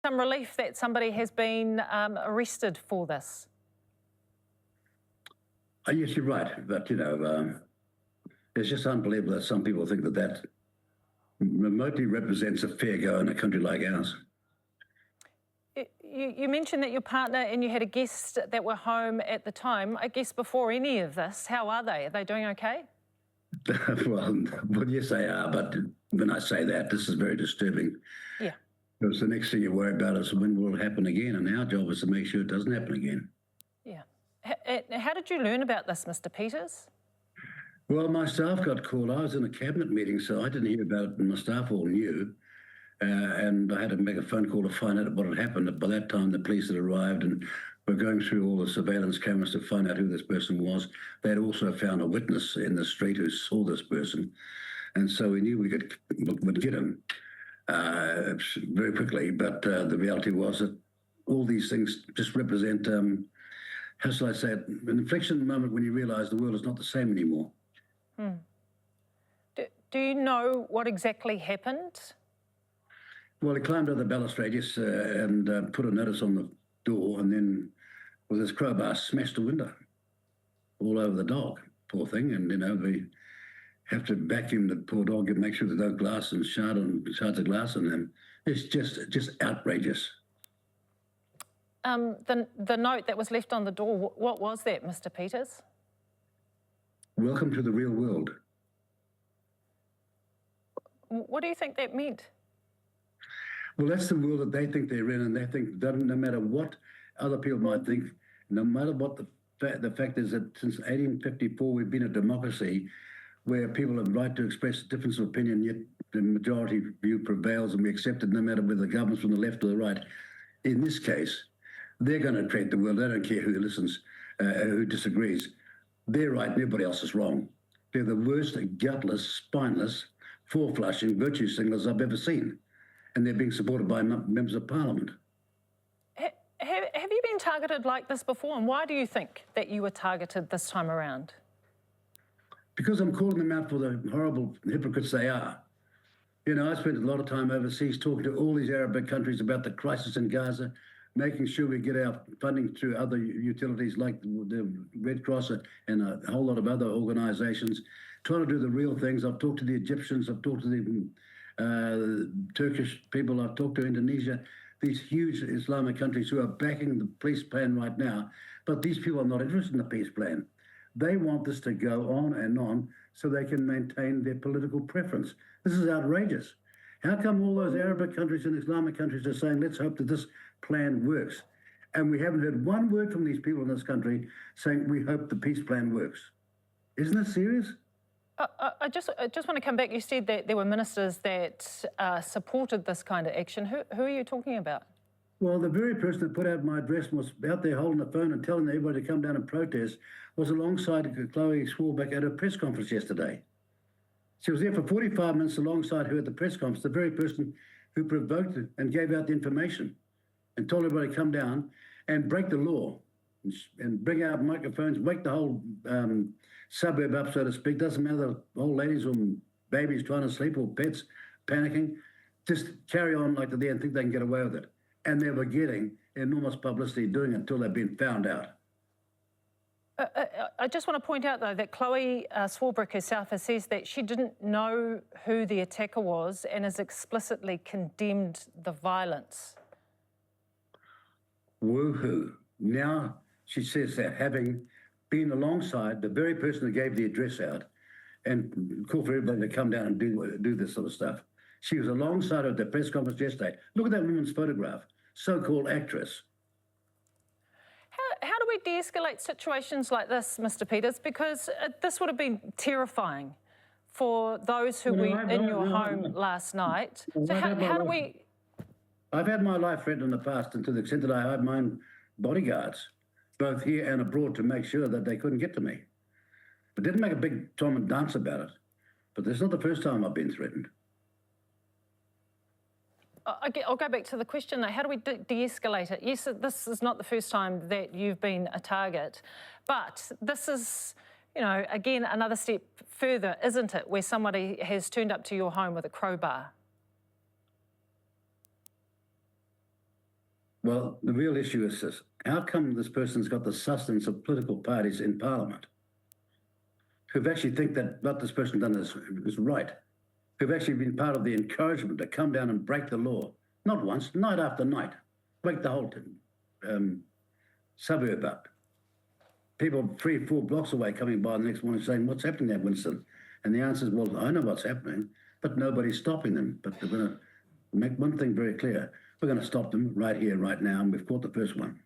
some relief that somebody has been arrested for this? Yes, you're right. But, it's just unbelievable that some people think that that remotely represents a fair go in a country like ours. You mentioned that your partner and you had a guest that were home at the time. I guess before any of this, how are they? Are they doing okay? Well, yes, they are. But when I say that, this is very disturbing. Yeah. Because the next thing you worry about is when will it happen again? And our job is to make sure it doesn't happen again. Yeah. How did you learn about this, Mr. Peters? Well, my staff got called. I was in a cabinet meeting, so I didn't hear about it, and my staff all knew. And I had to make a phone call to find out what had happened. By that time, the police had arrived and were going through all the surveillance cameras to find out who this person was. They had also found a witness in the street who saw this person. And so we knew we would get him very quickly. But the reality was that all these things just represent, how shall I say it, an inflection moment when you realise the world is not the same anymore. Do you know what exactly happened? Well, he climbed over the balustrade, yes, and put a notice on the door, and then with his crowbar smashed the window all over the dog, poor thing. And, we have to vacuum the poor dog and make sure there's no glass and shards of glass in them. It's just outrageous. The note that was left on the door, what was that, Mr. Peters? Welcome to the real world. What do you think that meant? Well, that's the world that they think they're in, and they think that no matter what other people might think, no matter what the fact is that since 1854 we've been a democracy where people have the right to express a difference of opinion, yet the majority view prevails and we accept it no matter whether the government's from the left or the right. In this case, they're going to create the world. They don't care who listens, who disagrees. They're right and everybody else is wrong. They're the worst, gutless, spineless, four-flushing virtue signalers I've ever seen. And they're being supported by members of parliament. Have you been targeted like this before? And why do you think that you were targeted this time around? Because I'm calling them out for the horrible hypocrites they are. I spent a lot of time overseas talking to all these Arabic countries about the crisis in Gaza, making sure we get our funding through other utilities like the Red Cross and a whole lot of other organisations, trying to do the real things. I've talked to the Egyptians, I've talked to the Turkish people, I've talked to Indonesia, these huge Islamic countries who are backing the peace plan right now, but these people are not interested in the peace plan. They want this to go on so they can maintain their political preference. This is outrageous. How come all those Arabic countries and Islamic countries are saying, let's hope that this plan works? And we haven't heard one word from these people in this country saying, we hope the peace plan works. Isn't that serious? I just want to come back. You said that there were ministers that supported this kind of action. Who are you talking about? Well, the very person that put out my address and was out there holding the phone and telling everybody to come down and protest was alongside Chloe Swarbrick at her press conference yesterday. She was there for 45 minutes alongside her at the press conference, the very person who provoked it and gave out the information and told everybody to come down and break the law and bring out microphones, wake the whole suburb up, so to speak. Doesn't matter, old ladies or babies trying to sleep or pets panicking. Just carry on like they think they can get away with it. And they were getting enormous publicity doing it until they've been found out. I just want to point out, though, that Chloe Swarbrick herself has says that she didn't know who the attacker was and has explicitly condemned the violence. Woohoo. Now she says that having been alongside the very person who gave the address out and called for everybody to come down and do this sort of stuff. She was alongside her at the press conference yesterday. Look at that woman's photograph, so-called actress. How do we de-escalate situations like this, Mr. Peters? Because this would have been terrifying for those who were in your home last night. So how do we... I've had my life threatened in the past, and to the extent that I had my own bodyguards, both here and abroad, to make sure that they couldn't get to me. But didn't make a big song and dance about it. But this is not the first time I've been threatened. I'll go back to the question, though. How do we de-escalate it? Yes, this is not the first time that you've been a target, but this is, again, another step further, isn't it, where somebody has turned up to your home with a crowbar? Well, the real issue is this. How come this person's got the sustenance of political parties in Parliament who've actually think that what this person done is right, who've actually been part of the encouragement to come down and break the law, not once, night after night, break the whole suburb up. People 3 or 4 blocks away coming by the next morning saying, what's happening there, Winston? And the answer is, well, I know what's happening, but nobody's stopping them. But they're going to make one thing very clear. We're going to stop them right here, right now, and we've caught the first one.